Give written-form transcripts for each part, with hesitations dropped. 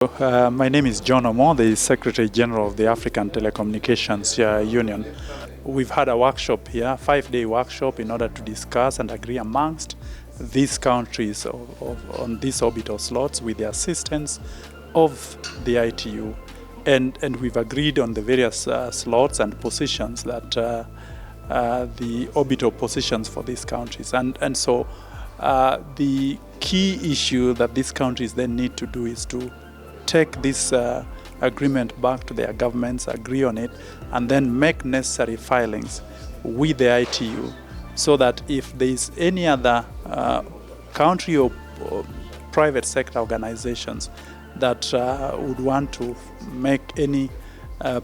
My name is John Omo, the Secretary General of the African Telecommunications Union. We've had a workshop here, a 5-day workshop, in order to discuss and agree amongst these countries on these orbital slots with the assistance of the ITU. And we've agreed on the various slots and positions that the orbital positions for these countries. And so the key issue that these countries then need to do is to take this agreement back to their governments, agree on it, and then make necessary filings with the ITU so that if there is any other country or private sector organizations that would want to make any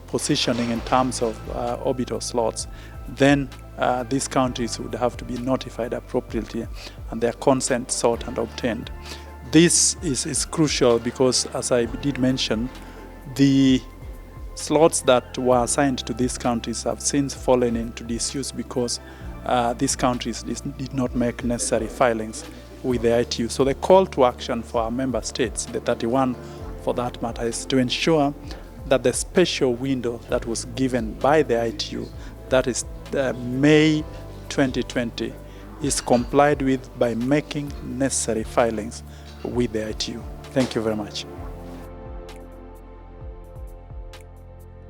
positioning in terms of orbital slots, then these countries would have to be notified appropriately and their consent sought and obtained. This is crucial because, as I did mention, the slots that were assigned to these countries have since fallen into disuse because these countries did not make necessary filings with the ITU. So the call to action for our member states, the 31 for that matter, is to ensure that the special window that was given by the ITU, that is May 2020, is complied with by making necessary filings with the ITU. Thank you very much.